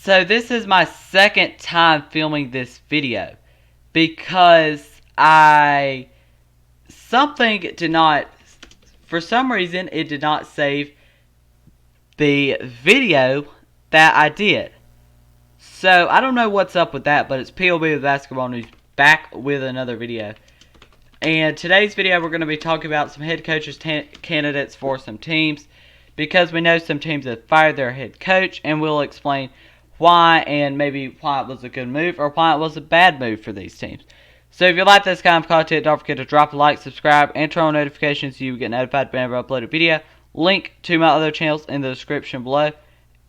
So this is my second time filming this video because for some reason it did not save the video that I did. So I don't know what's up with that, but it's PLB with Basketball News back with another video. And today's video we're going to be talking about some head coaches candidates for some teams, because we know some teams have fired their head coach, and we'll explain why, and maybe why it was a good move or why it was a bad move for these teams. So if you like this kind of content, don't forget to drop a like, subscribe, and turn on notifications so you get notified whenever I upload a video. Link to my other channels in the description below.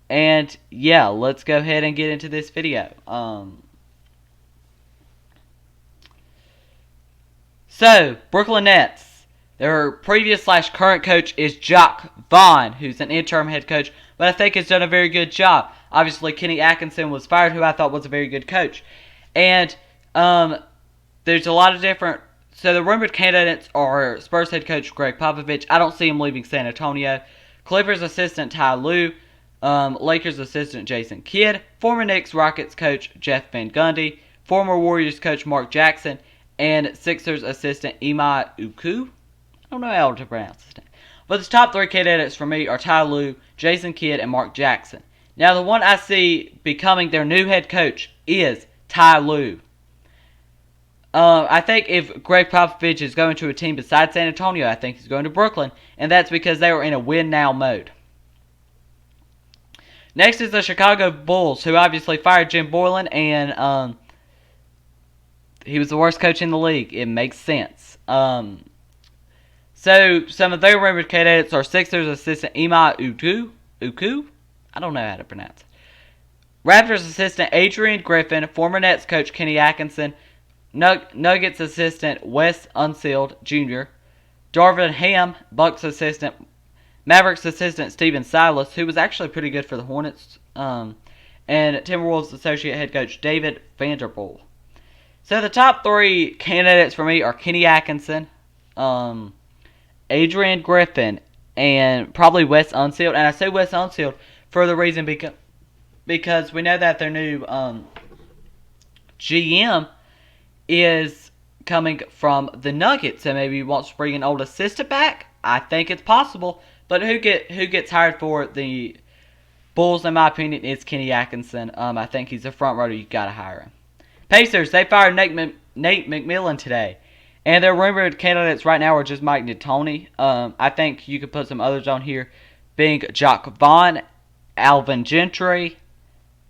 And yeah, let's go ahead and get into this video. So, Brooklyn Nets. Their previous/current coach is Jacque Vaughn, who's an interim head coach, but I think has done a very good job. Obviously, Kenny Atkinson was fired, who I thought was a very good coach. And there's a lot of different... So the rumored candidates are Spurs head coach Gregg Popovich. I don't see him leaving San Antonio. Clippers assistant Ty Lue. Lakers assistant Jason Kidd. Former Knicks Rockets coach Jeff Van Gundy. Former Warriors coach Mark Jackson. And Sixers assistant Ime Udoka. I don't know how to pronounce his name. But the top three candidates for me are Ty Lue, Jason Kidd, and Mark Jackson. Now, the one I see becoming their new head coach is Ty Lue. I think if Gregg Popovich is going to a team besides San Antonio, I think he's going to Brooklyn, and that's because they were in a win-now mode. Next is the Chicago Bulls, who obviously fired Jim Boylen, and he was the worst coach in the league. It makes sense. So some of their rumored candidates are Sixers assistant Ime Udoka. I don't know how to pronounce it. Raptors assistant Adrian Griffin, former Nets coach Kenny Atkinson, Nuggets assistant Wes Unseld Jr., Darvin Ham, Bucks assistant, Mavericks assistant Stephen Silas, who was actually pretty good for the Hornets, and Timberwolves associate head coach David Vanderpool. So the top three candidates for me are Kenny Atkinson, Adrian Griffin, and probably Wes Unseld. And I say Wes Unseld for the reason because we know that their new GM is coming from the Nuggets, so maybe he wants to bring an old assistant back. I think it's possible, but who gets hired for the Bulls, in my opinion, is Kenny Atkinson. I think he's a front runner. You gotta hire him. Pacers, they fired Nate McMillan today, and their rumored candidates right now are just Mike D'Antoni. I think you could put some others on here, being Jacque Vaughn, Alvin Gentry.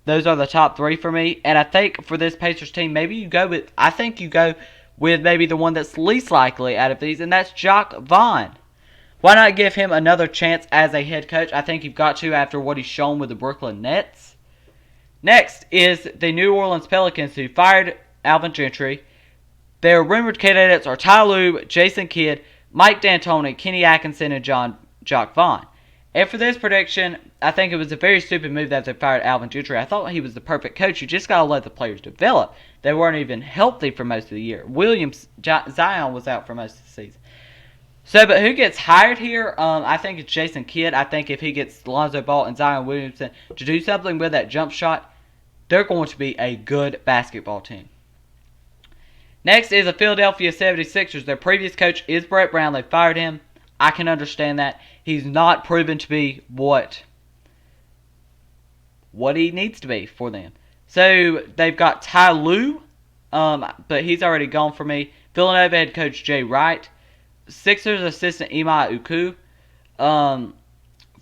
Those are the top three for me. And I think for this Pacers team, maybe you go with maybe the one that's least likely out of these, and that's Jacque Vaughn. Why not give him another chance as a head coach? I think you've got to after what he's shown with the Brooklyn Nets. Next is the New Orleans Pelicans, who fired Alvin Gentry. Their rumored candidates are Ty Lue, Jason Kidd, Mike D'Antoni, Kenny Atkinson, and Jacque Vaughn. And for this prediction, I think it was a very stupid move that they fired Alvin Gentry. I thought he was the perfect coach. You just got to let the players develop. They weren't even healthy for most of the year. Zion was out for most of the season. So, but who gets hired here? I think it's Jason Kidd. I think if he gets Lonzo Ball and Zion Williamson to do something with that jump shot, they're going to be a good basketball team. Next is the Philadelphia 76ers. Their previous coach is Brett Brown. They fired him. I can understand that. He's not proven to be what he needs to be for them. So they've got Ty Lue, but he's already gone for me. Villanova head coach Jay Wright. Sixers assistant Ime Udoka.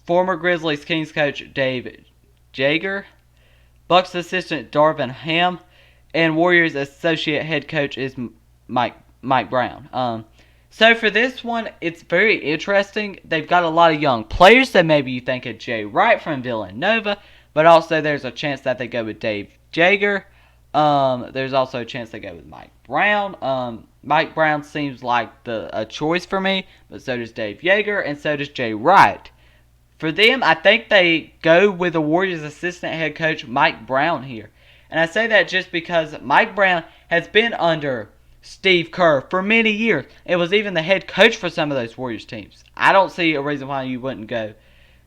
Former Grizzlies Kings coach Dave Joerger. Bucks assistant Darvin Ham. And Warriors associate head coach is Mike Brown. So for this one, it's very interesting. They've got a lot of young players, so maybe you think of Jay Wright from Villanova, but also there's a chance that they go with Dave Joerger. There's also a chance they go with Mike Brown. Mike Brown seems like a choice for me, but so does Dave Joerger, and so does Jay Wright. For them, I think they go with the Warriors assistant head coach Mike Brown here. And I say that just because Mike Brown has been under Steve Kerr for many years. It was even the head coach for some of those Warriors teams. I don't see a reason why you wouldn't go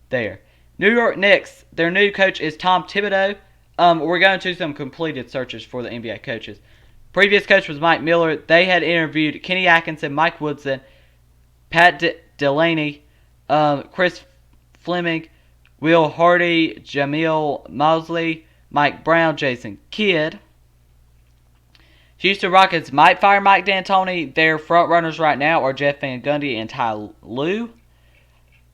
there. New York Knicks, their new coach is Tom Thibodeau. we're going to some completed searches for the NBA coaches. Previous coach was Mike Miller. They had interviewed Kenny Atkinson, Mike Woodson, Pat Delaney, Chris Fleming, Will Hardy, Jamil Mosley, Mike Brown, Jason Kidd. Houston Rockets might fire Mike D'Antoni. Their front runners right now are Jeff Van Gundy and Ty Lue.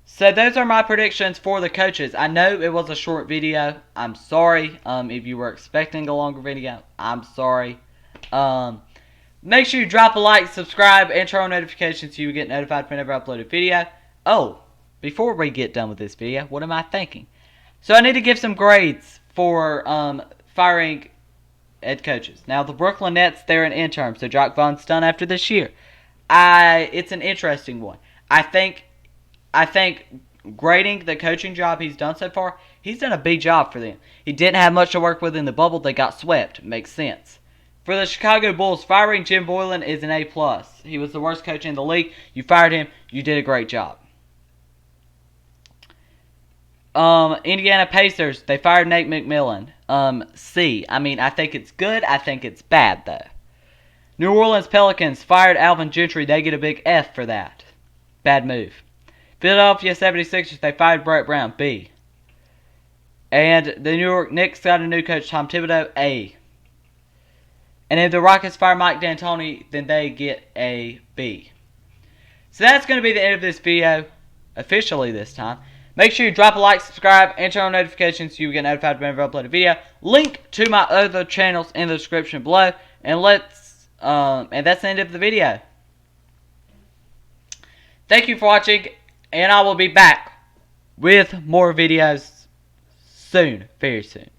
So those are my predictions for the coaches. I know it was a short video. I'm sorry. If you were expecting a longer video, I'm sorry. Make sure you drop a like, subscribe, and turn on notifications so you get notified whenever I upload a video. Oh, before we get done with this video, what am I thinking? So I need to give some grades for firing head coaches. Now, the Brooklyn Nets, they're an interim, so Jacque Vaughn's done after this year. It's an interesting one. I think grading the coaching job he's done so far, he's done a big job for them. He didn't have much to work with in the bubble. They got swept. Makes sense. For the Chicago Bulls, firing Jim Boylen is an A+. He was the worst coach in the league. You fired him. You did a great job. Indiana Pacers, they fired Nate McMillan. C. I mean, I think it's good. I think it's bad, though. New Orleans Pelicans fired Alvin Gentry. They get a big F for that. Bad move. Philadelphia 76ers, they fired Brett Brown. B. And the New York Knicks got a new coach, Tom Thibodeau. A. And if the Rockets fire Mike D'Antoni, then they get a B. So that's going to be the end of this video, officially this time. Make sure you drop a like, subscribe, and turn on notifications so you get notified whenever I upload a video. Link to my other channels in the description below. And that's the end of the video. Thank you for watching, and I will be back with more videos soon, very soon.